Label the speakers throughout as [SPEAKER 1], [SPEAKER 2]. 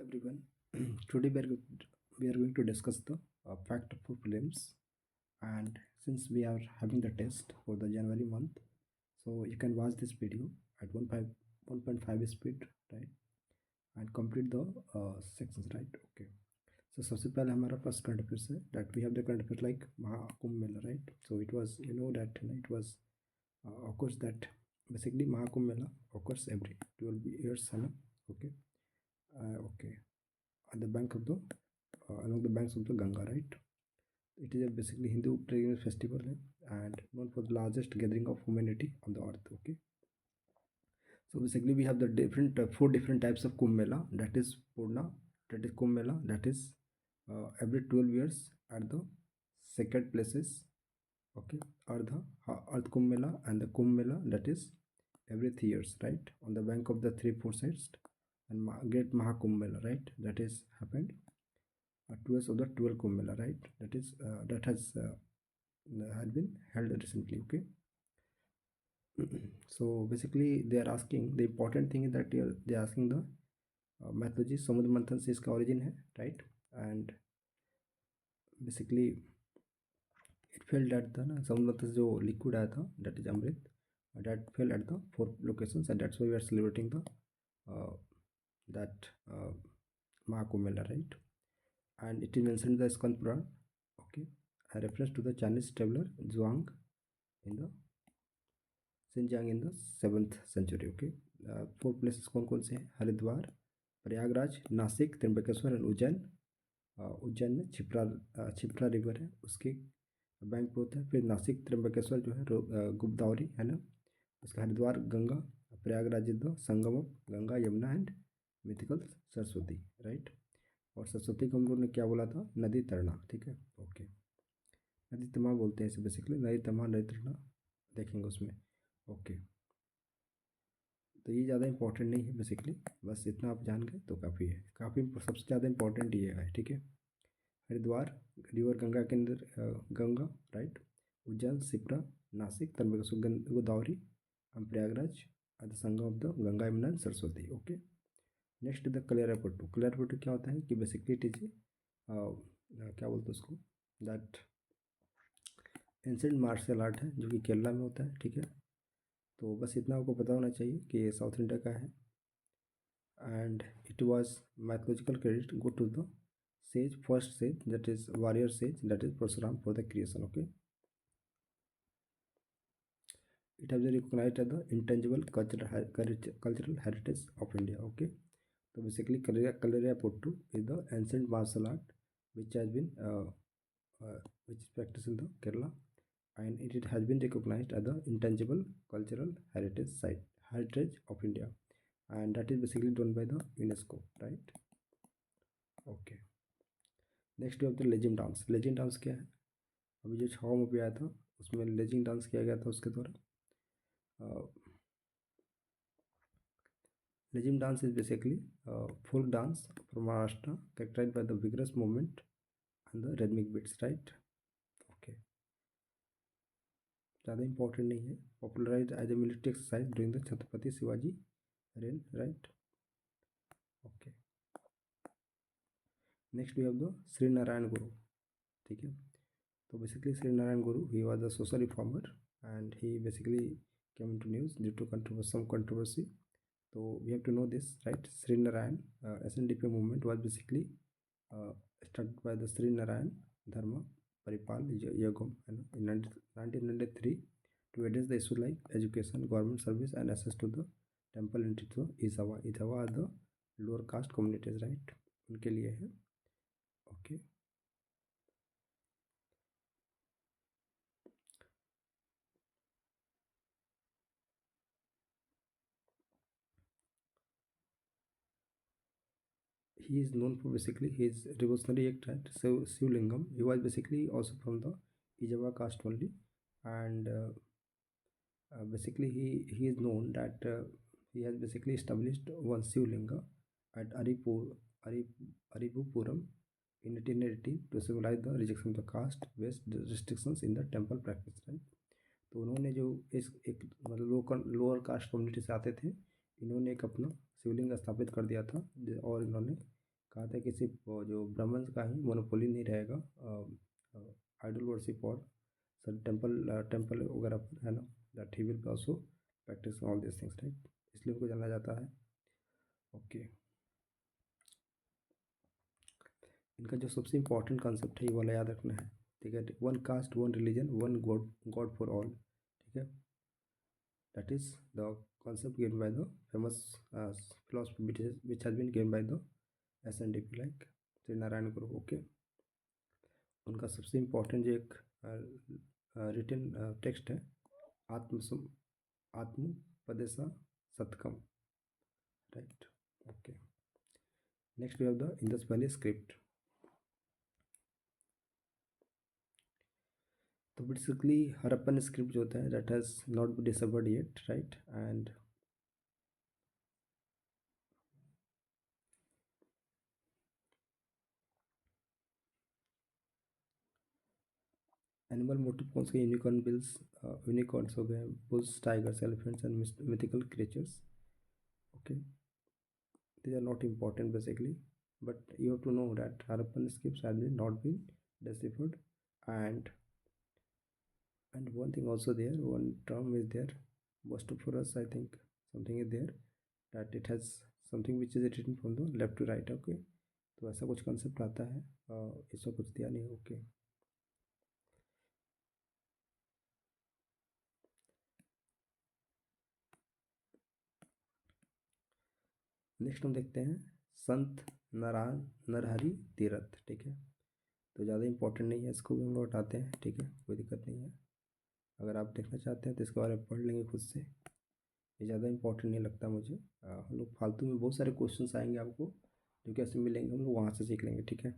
[SPEAKER 1] Everyone, today we are going to discuss the fact for prelims, and since we are having the test for the January month, so you can watch this video at 1.5 speed, right, and complete the sections, right. Okay, so सबसे पहले हमारा first current affairs है that we have the current affairs like Mahakumbh Mela, right. So it was, you know, that it was occurs that basically Mahakumbh Mela occurs every 12 years है ना. Okay. Okay, at the bank of the along the banks of the Ganga, right. It is a basically Hindu pilgrimage festival and known for the largest gathering of humanity on the earth. Okay, so basically we have the different four different types of Kumbh Mela. That is Purna, that is Kumbh Mela, that is every 12 years at the sacred places. Okay, Ardha Earth Kumbh Mela and the Kumbh Mela, that is every 3 years, right, on the bank of the three four sides, and Great Mahakumbh Mela, right, that is happened towards of the 12 Kumbh Mela, right, that is that has had been held recently. Okay. So basically they are asking, the important thing is that they are asking the mythology समुद्र मंथन से इसका origin है, right, and basically it fell at the समुद्र मंथन से जो liquid आया था, that is Amrit, that fell at the four locations, and that's why we are celebrating the that Mahakumbh Mela, right, and it is mentioned in the Skand Puran. Okay, a reference to the Chinese traveler Zhuang in the Xinjiang in the 7th century. Okay, four places कौन कौन से हैं? Haridwar, Prayagraj, Nashik, Trimbakeshwar and Ujjain. Ujjain में Shipra river है, उसके bank पे होता है. फिर नासिक त्र्यंबकेश्वर जो है गोदावरी है ना. उसका Haridwar Ganga, Prayagraj is the Sangam of Ganga Yamuna and mythical Saraswati, right. और सरस्वती को हम लोग ने क्या बोला था? नदी तरणा. ठीक है. ओके, नदी तमा बोलते हैं इसे बेसिकली, नदी तमा नदी तरणा देखेंगे उसमें. ओके, तो ये ज़्यादा इंपॉर्टेंट नहीं है बेसिकली, बस इतना आप जान गए तो काफ़ी है. काफ़ी सबसे ज़्यादा इंपॉर्टेंट ये है. ठीक है, हरिद्वार रिवर गंगा के अंदर Ganga, right. Ujjain, Sipra, Nashik, Trimbakeshwar, Godavari, Prayagraj are the Sangam of the Ganga Yamuna and Saraswati. Okay, next the Kalaripayattu. Kalaripayattu क्या होता है कि बेसिकली इट इज क्या बोलते हैं उसको, दैट एंसेंट मार्शल आर्ट है जो कि केरला में होता है. ठीक है, तो बस इतना आपको पता होना चाहिए कि ये साउथ इंडिया का है. And it was mythological credit go to the sage, first sage, that is warrior sage, that is Parashurama for the creation. Okay, it has recognised as the intangible cultural heritage of India. Okay, तो basically Kalaripayattu is the ancient martial art which has been which is practiced in the Kerala, and it has been recognized as the intangible cultural heritage of India, and that is basically done by the UNESCO, right. Okay, next we have the lezim dance. Lezim dance क्या है? अभी जो 6 movie आया था उसमें lezim dance किया गया था उसके द्वारा. Lezim dance is basically folk dance from Maharashtra characterized by the vigorous movement and the rhythmic beats, right. Okay, ज़्यादा इंपॉर्टेंट नहीं है. Popularised as a military exercise during the Chhatrapati Shivaji reign, right. Okay, next we have the Shri Narayana Guru. ठीक है, तो basically Shri Narayana Guru he was the social reformer and he basically came into news due to some controversy. तो we have to know this, right. Shri Narayana SNDP movement was basically started by the Sri Narayan Dharma Paripal Yagam in 1993 to address the issue like education, government service, and access to the temple and to Isava. Isava are the lower caste communities, right. उनके लिए है. Okay, he is known for basically his revolutionary act, right. So Shivlingam, he was basically also from the Ijava caste only, and basically he is known that he has basically established one Shivlinga at Aripupuram in 1880 to symbolize the rejection of the caste based restrictions in the temple practice, right. तो उन्होंने जो इस एक मतलब lower caste community से आते थे, इन्होंने एक अपना शिवलिंग स्थापित कर दिया था और इन्होंने कहा था कि सिर्फ वो जो ब्राह्मण का ही मोनोपोली नहीं रहेगा आइडल वर्शिप और सर टेम्पल वगैरह पर, है ना, that he will also practice all this things, right. इसलिए उनको जाना जाता है। ओके, इनका जो सबसे इम्पोर्टेंट कॉन्सेप्ट है ये वाला याद रखना है, ठीक है। One cast, one religion, one God, God for all, ठीक है। That is the concept given by the famous philosophy which has been given by the SNDP, like Shri Narayana Guru. Okay, उनका सबसे इम्पोर्टेंट जो एक रिटन टेक्स्ट है, Atmopadesha Shatakam, right. Okay, next we have the Indus valley script. तो basically Harappan script जो होता है that has not be discovered yet, right. And animal motif कौन से, यूनिकॉर्न बिल्स, यूनिकॉर्न्स हो गए, bulls, tigers, elephants and mythical creatures. Okay, these are not important basically, but you have to know that Harappan scripts have not been deciphered. And one thing also there, one term is there, Bostophorus, I think something is there, that it has something which is written from the left to right। okay, तो ऐसा कुछ concept आता है, इसमें कुछ दिया नहीं। Okay, next हम देखते हैं संत नारायण नरहरि तीरथ, ठीक है। तो ज़्यादा इंपॉर्टेंट नहीं है, इसको भी हम लोग हटाते हैं, ठीक है, कोई दिक्कत नहीं है। अगर आप देखना चाहते हैं तो इसके बारे में पढ़ लेंगे खुद से, ये ज़्यादा इंपॉर्टेंट नहीं लगता मुझे। हम लोग फालतू में बहुत सारे क्वेश्चंस आएंगे आपको जो कैसे मिलेंगे, हम लोग वहाँ से सीख लेंगे, ठीक है।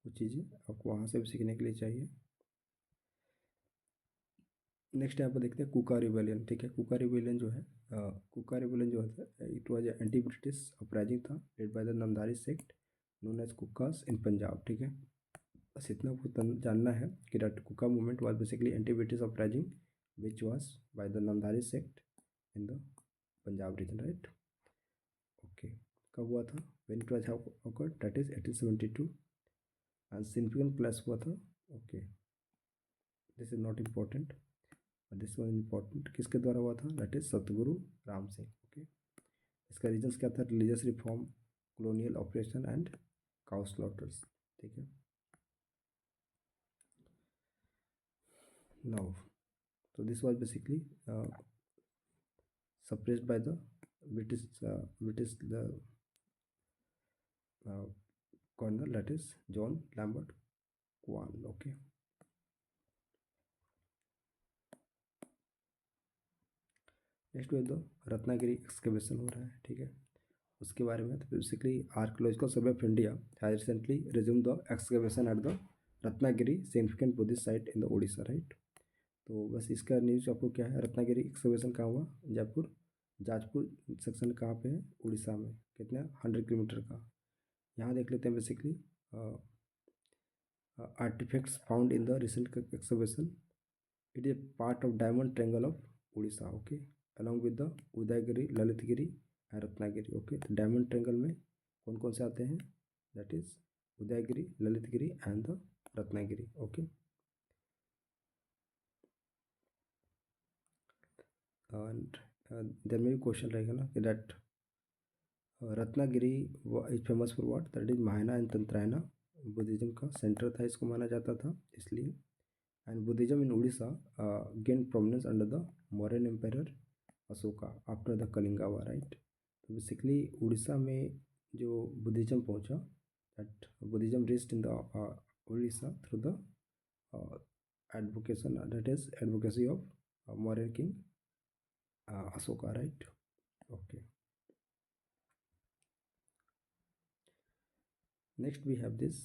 [SPEAKER 1] कुछ चीज़ें आपको वहाँ से भी सीखने के लिए चाहिए। नेक्स्ट यहाँ पर देखते हैं कुका रिबेलियन, ठीक है। कुका रिबेलियन जो है, कुका रिबेलियन जो है, it was anti British uprising था, led by the Namdhari sect known as Kukas in Punjab, ठीक है। बस इतना आपको जानना है कि that Kuka movement was basically anti British uprising which was by the Namdhari sect in the Punjab region, right. Okay, कब हुआ था, when it was occurred, that is 1872। And significant clash हुआ था। Okay, this is not important, this one important, किसके द्वारा हुआ था, that is Satguru Ram Singh. Okay, इसका रीजन्स क्या था, religious reform, colonial operation and cow slaughters, ठीक है। Now, so this was basically suppressed by the British the colonel, that is John Lambert Quan। okay, next way the Ratnagiri excavation हो रहा है, ठीक है, उसके बारे में। तो basically archaeological survey of India has recently resume the excavation at the Ratnagiri significant Buddhist site in the Odisha, right. तो बस इसका न्यूज़ आपको क्या है, रत्नागिरी एक्सकेवेशन कहाँ हुआ, जयपुर जाजपुर सेक्शन कहाँ पे है, उड़ीसा में, कितना 100 किलोमीटर का। यहाँ देख लेते हैं basically artifacts found in the recent excavation. It is part of diamond triangle of Odisha, okay, along with the Udayagiri, Lalitgiri and Ratnagiri। okay, तो diamond triangle में कौन कौन से आते हैं, that is Udayagiri, Lalitgiri and the Ratnagiri। okay, and there may be question रहेगा ना कि that Ratnagiri is famous for what, that is Mahayana and Tantrayana Buddhism का सेंटर था, इसको माना जाता था इसलिए। And Buddhism in Orissa gain prominence under the Mauryan empire Ashoka after the Kalinga war, right. तो बेसिकली उड़ीसा में जो बुद्धिज्म पहुंचा, that Buddhism reached in the Orissa through the advocation, that is advocacy of Mauryan king Ashoka, right. Okay, next we have this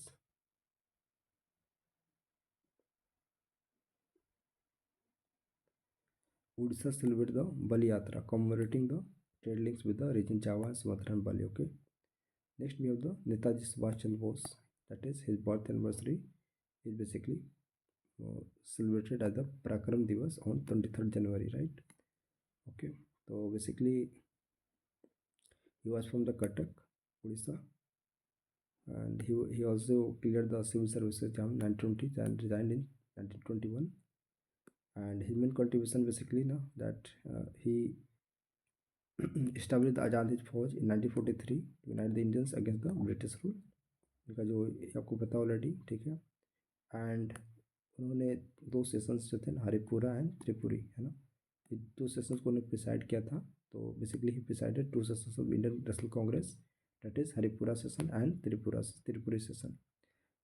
[SPEAKER 1] Odisha celebrate the Bali Yatra, commemorating the trade links with the region Java, Sumatra and Bali। okay, next we have the Netaji Subhash Chandra Bose, that is his birth anniversary is basically celebrated as the Parakram Divas on 23rd January, right। okay, so basically he was from the Cuttack, Odisha, and he also cleared the civil service exam in 1920 and resigned in 1921. And his main contribution basically ना that he established the Azad Hind Fauj in 1943 to unite the Indians against the British rule, इनका जो आपको पता already, ठीक है। And उन्होंने दो sessions जो थे ना, हरिपुरा एंड त्रिपुरी, है ना, ये दो सेशंस को उन्होंने प्रिसाइड किया था। तो basically he presided two sessions of Indian National Congress, that is Haripura session and Tripuri session.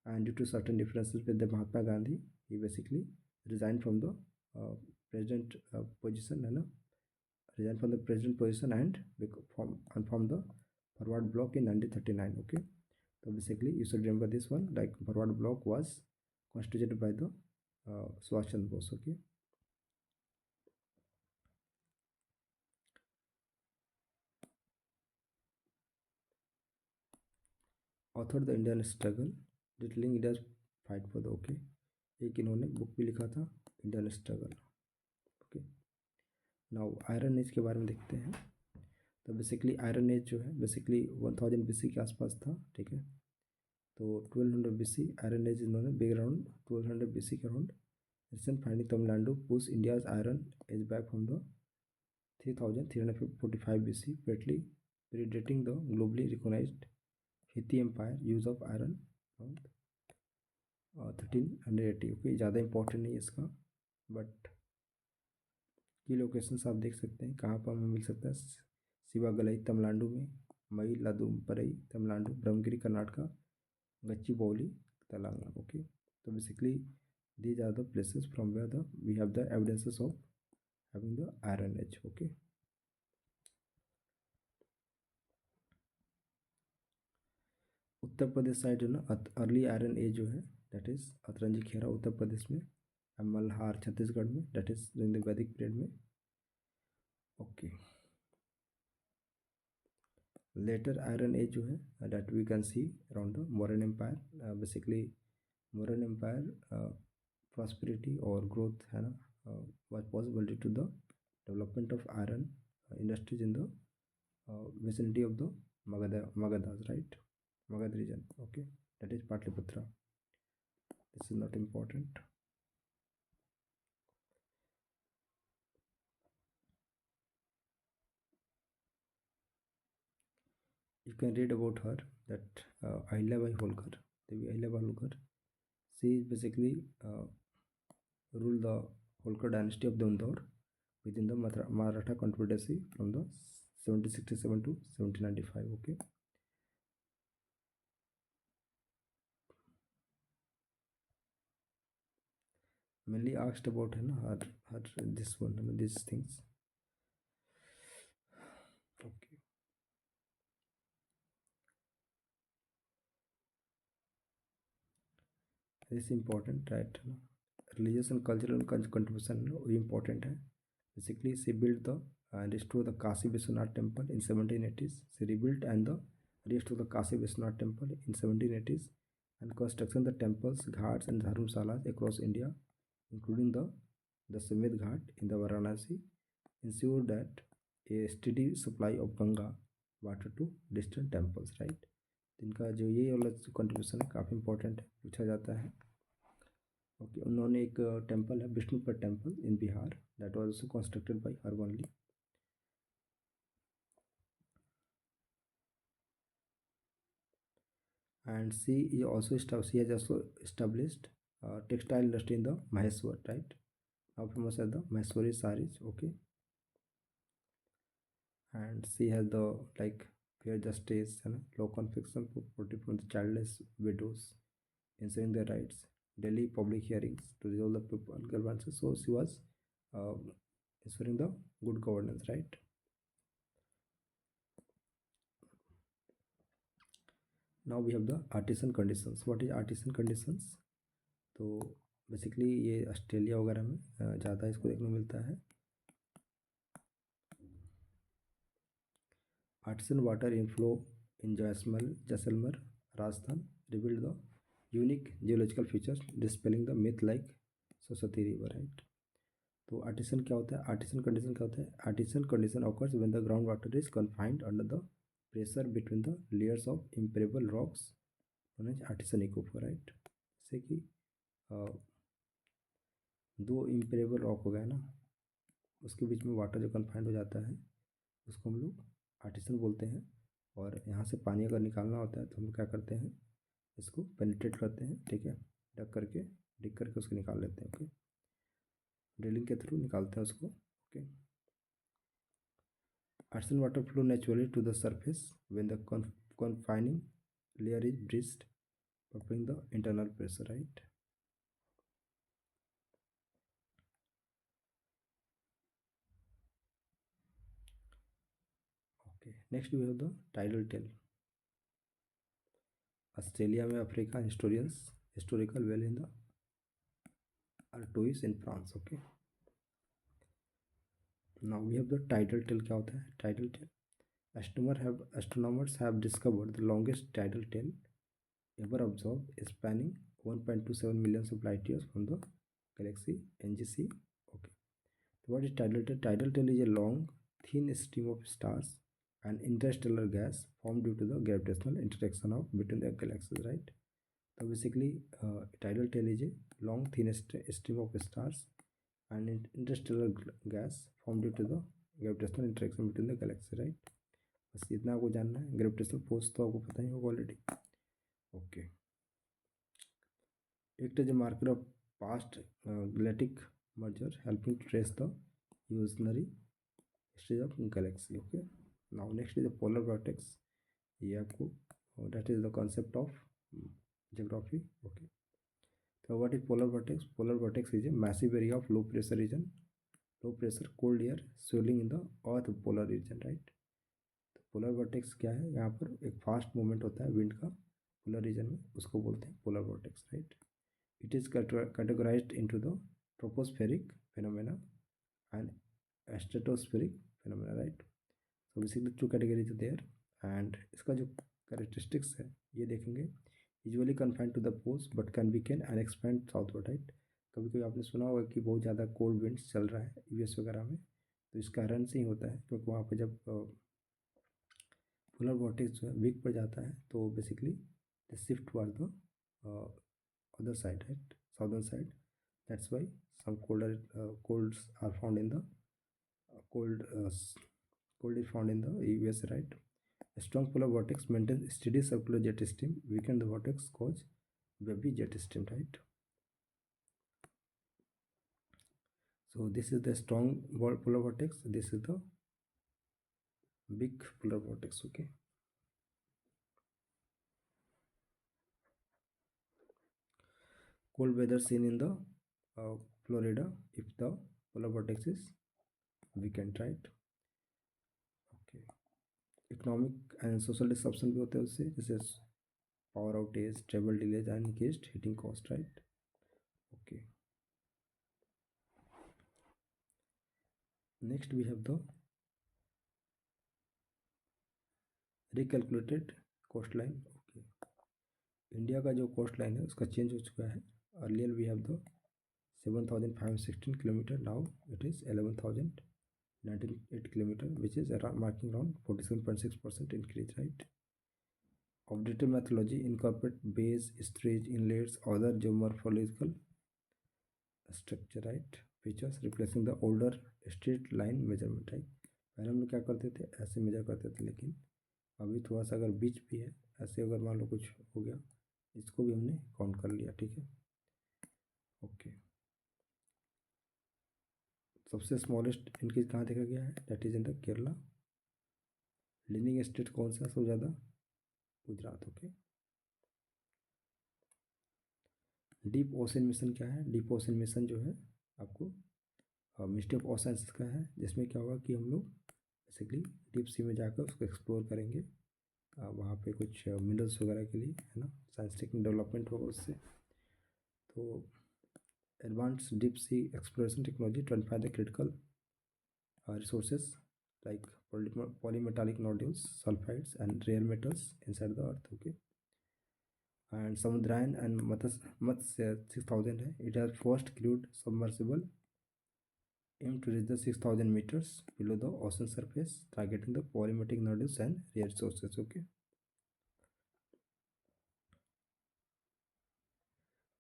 [SPEAKER 1] And due to certain differences with the Mahatma Gandhi, he basically resign from the president position, है ना, resign from the president position and form the forward bloc in 1939. Okay, so basically you should remember this one, like forward bloc was constituted by the Subhash Chandra Bose. Okay, authored the Indian struggle, detailing India's fight for the, okay, एक इन्होंने book भी लिखा था, Indian struggle. Okay, now iron age के बारे में देखते हैं। तो बेसिकली आयरन एज जो है बेसिकली 1000 BC के आसपास था, ठीक है। तो 1200 BC आयरन एज इन्होंने बैकग्राउंड 1200 BC के around recent finding Tamil push India's iron age back from the 3345 BC, predating the globally recognized Hittite Empire use of iron around 1380। Okay, ज़्यादा इंपॉर्टेंट नहीं है इसका, बट की लोकेशंस आप देख सकते हैं कहाँ पर हमें मिल सकता है। शिवागलाई तमिलनाडु में, मई लादुमपरई तमिलनाडु, ब्रह्मगिरी कर्नाटका, गच्चीबौली तेलंगाना। ओके, तो basically these are the places from where we have the evidences of having the iron age। okay, Uttar Pradesh side जो ना अर्ली आयरन एज जो है दैट इज अतरंजी खेरा उत्तर प्रदेश में, मल्हार छत्तीसगढ़ में, that is during the Vedic period में। ओके, लेटर आयरन एज जो है that we can see around the Mauryan empire. Basically Mauryan empire prosperity और ग्रोथ, है ना, was possible due to the development of iron industries in the vicinity of the Magadhas, right? Magadh region. Okay, that is Patliputra. This is not important. You can read about her, that Ahilyabai Holkar, Devi Ahilyabai Holkar. She is basically ruled the Holkar dynasty of the Indore within the Maratha Confederacy from the 1767 to 1795. Okay. Mainly asked about, है ना, her this one, I mean, these things. Okay. This is important, right? Religious and cultural contribution important है। Basically, she built the and restored the Kashi Vishwanath temple in 1780s. She rebuilt and the restored the Kashi Vishwanath temple in 1780s, and construction the temples, ghats and dharmsalas across India, including the Sumit Ghat in the Varanasi, ensured that a steady supply of Ganga water to distant temples, right? इनका जो ये वाला contribution है काफ़ी important है, पूछा जाता है। ओके, उन्होंने एक टेम्पल है Vishnupad temple in Bihar, that was also constructed by her only. And she has also established textile industry in the Maheswar, right? Now famous as the Maheswari sarees. Okay, and she has the like fair justice and law confliction protecting from the childless widows, ensuring their rights, daily public hearings to resolve the people grievances. So she was uh, ensuring the good governance, right? Now we have the artisan conditions. What is artisan conditions? तो basically ये Australia वगैरह में ज़्यादा इसको देखने को मिलता है। Artisan water inflow in Jaisalmer Rajasthan revealed the unique geological features dispelling the myth like Saraswati river, right? तो आर्टिसन क्या होता है, आर्टिसन कंडीशन क्या होता है? Artisan condition occurs when the ground water is confined under the pressure between the layers of impermeable rocks artesian aquifer, right. जैसे कि दो इम्पेरेबल रॉक हो गया ना, उसके बीच में वाटर जो कन्फाइंड हो जाता है उसको हम लोग आर्टिसन बोलते हैं। और यहाँ से पानी अगर निकालना होता है तो हम क्या करते हैं, इसको पेनिट्रेट करते हैं, ठीक है, डग करके डिग करके उसको निकाल लेते हैं। ओके, ड्रिलिंग के थ्रू निकालते हैं उसको। ओके, artesian water flow naturally to the surface when the confining layer is breached, upping the internal pressure, right? Okay, next we have the tidal tail. Australia में Africa historical well in the Artois in France. Okay, now we have the tidal tail. क्या होता है tidal tail? Astronomers have discovered the longest tidal tail ever observed, spanning 1.27 million of light years from the galaxy NGC. Okay, so what is tidal tail? Tidal tail is a long, thin stream of stars and interstellar gas formed due to the gravitational interaction of between the galaxies, right? So basically, tidal tail is a long, thin stream of stars and interstellar gas formed due to the gravitational interaction between the galaxies, right? बस इतना आपको जानना है। Gravitational force तो आपको पता ही होगा already. Okay, act as a marker of past galactic merger, helping to trace the evolutionary history of galaxy. Okay, now next is the polar vortex. ये आपको that is the concept of geography. Okay, so what is polar vortex? Polar vortex is a massive area of low pressure region, low pressure cold air swirling in the earth polar region, right? तो polar vertex क्या है, यहाँ पर एक fast movement होता है wind का polar region में, उसको बोलते हैं polar vertex, right. It is categorized into the tropospheric phenomena and stratospheric phenomena, right? So basically two categories are there, and इसका जो characteristics है ये देखेंगे। Usually confined to the poles but can weaken and expand southward, right? कभी कभी आपने सुना होगा कि बहुत ज़्यादा कोल्ड विंड्स चल रहा है यूएस वगैरह में, तो इस कारण से ही होता है क्योंकि वहाँ पे जब पोलर वॉर्टेक्स जो है वीक पड़ जाता है तो basically the shift toward the other side, right, southern side. That's why some colds are found in the cold is found in the US, right. A strong polar vortex maintains steady circular jet stream. Weaken the vortex cause wavy jet stream, right. So this is the strong polar vortex. This is the big polar vortex. Okay, cold weather seen in the Florida if the polar vortex is weakened, right. Okay, economic and social disruption भी होते हैं उससे, जैसे power outage, travel delays and increased heating cost, right. Okay, next we have the recalculated coastline. Okay, India का जो coast line है उसका change हो चुका है। Earlier we have the 7,516 kilometre, now it is 11,098 kilometre, which is marking around 47.6% increase, right. Updated methodology incorporate bays, estuaries, inlets, other geomorphological structure, right, features, replacing the older straight line measurement, right। पहले हम लोग क्या करते थे, ऐसे major करते थे, लेकिन अभी थोड़ा सा अगर बीच भी है ऐसे, अगर मान लो कुछ हो गया, इसको भी हमने काउंट कर लिया, ठीक है। ओके, सबसे स्मॉलेस्ट इंक्रीज कहाँ देखा गया है, that is in the Kerala. Leaning state कौन सा सबसे ज़्यादा, Gujarat. Okay, deep ocean mission क्या है, डीप ओशन मिशन जो है आपको मिस्ट्री ऑफ ओशंस का है, जिसमें क्या होगा कि हम लोग बेसिकली डीप सी में जाकर उसको एक्सप्लोर करेंगे, वहाँ पे कुछ मिनरल्स वगैरह के लिए, है ना, साइंटिफिक डेवलपमेंट होगा उससे। तो advance deep sea exploration technology to identify the critical resources like polymetallic nodules, sulfides and rare metals inside the earth. Okay, and Samudrayan and Matsya 6000 है, it has first crewed submersible aim to reach the 6,000 meters below the ocean surface, targeting the polymetallic nodules and rare sources. Okay,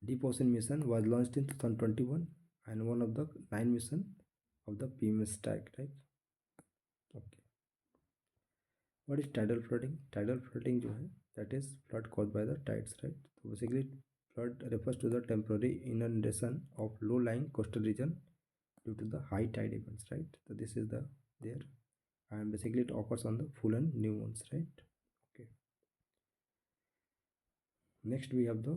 [SPEAKER 1] Deep Ocean mission was launched in 2021 and one of the 9 mission of the PMS stack, right? Okay. What is tidal flooding? Tidal flooding जो है that is flood caused by the tides, right? So basically flood refers to the temporary inundation of low-lying coastal region due to the high tide events, right? So this is the there, and basically it occurs on the full and new moons, right? Okay. Next we have the,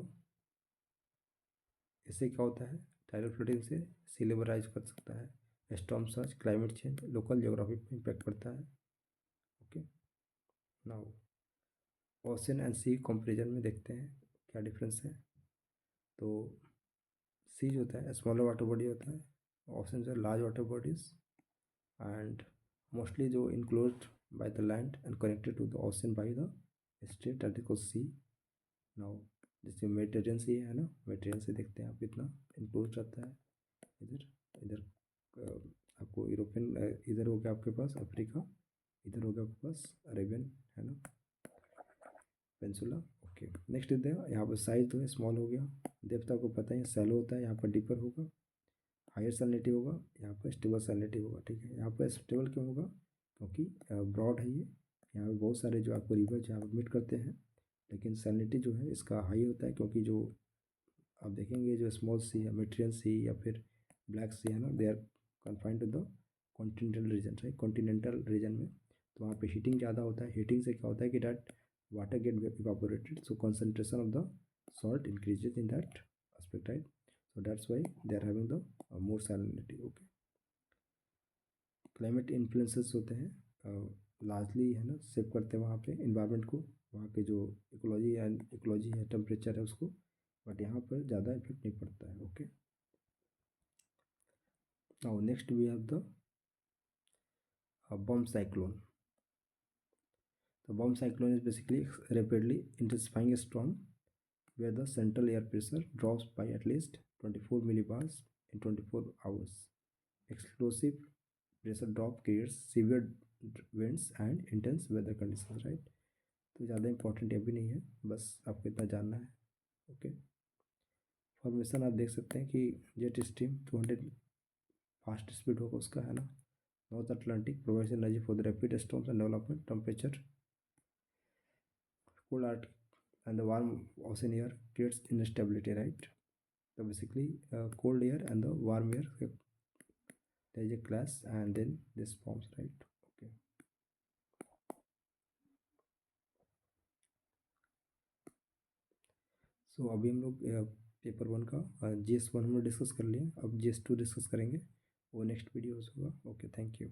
[SPEAKER 1] इससे क्या होता है, tidal floating से सी level rise कर सकता है, storm surge, climate change, local geography पे impact पड़ता है। Okay, now ocean and sea comparison में देखते हैं क्या डिफरेंस है। तो सी जो होता है स्मॉलर वाटर बॉडी होता है, ओशन जो large water bodies and mostly जो enclosed by the land and connected to the ocean by the strait that is sea. Now जैसे मेडिटेरियन सी है ना, मेडिटेरियन से देखते हैं आप इतना इनक्लोज रहता है। इधर इधर आपको यूरोपियन, इधर हो गया आपके पास अफ्रीका, इधर हो गया आपके पास अरेबियन, है ना, पेंसुला। ओके, नेक्स्ट इधर यहाँ पर साइज तो है स्मॉल हो गया, डेप्थ आपको पता है सैलो होता है, यहाँ पर डीपर होगा, हायर सैलिनिटी होगा, यहाँ पर स्टेबल सैलिनिटी होगा। ठीक है, यहाँ पर स्टेबल क्यों होगा, क्योंकि ब्रॉड है ये, यहाँ पे बहुत सारे जो आपको रिवर यहाँ पर मीट करते हैं, लेकिन सैलिनिटी जो है इसका हाई होता है, क्योंकि जो आप देखेंगे जो स्मॉल सी या मेडिटेरियन सी या फिर ब्लैक सी है ना, they are confined to the continental region, right, continental region में। तो वहाँ पे हीटिंग ज़्यादा होता है, हीटिंग से क्या होता है कि that water get evaporated, so concentration of the salt increases in that aspect, right? So that's why they are having the more salinity. Okay, climate influences होते हैं लार्जली, है ना, सेव करते हैं वहाँ पे इन्वायरमेंट को, वहाँ के जो इकोलॉजी है, टेम्परेचर है उसको, बट यहाँ पर ज़्यादा इफेक्ट नहीं पड़ता है। Okay, now next we have the bomb cyclone. The bomb cyclone is basically rapidly intensifying storm where the central air pressure drops by at least 24 millibars in 24 hours. Explosive pressure drop creates severe winds and intense weather conditions, right? तो ज़्यादा important ये भी नहीं है, बस आपको इतना जानना है। ओके, फॉर्मेशन आप देख सकते हैं कि जेट स्ट्रीम 200 फास्ट स्पीड होगा उसका, है ना। North Atlantic provides energy for the rapid storms and development, temperature cold Arctic and the warm ocean air creates instability, right? So basically cold air and the warm air, there is a clash and then this forms, right? Okay, so अभी हम लोग paper 1 का GS1 हमने discuss कर लिया, अब GS2 discuss करेंगे, वो नेक्स्ट वीडियोस होगा। Okay, thank you.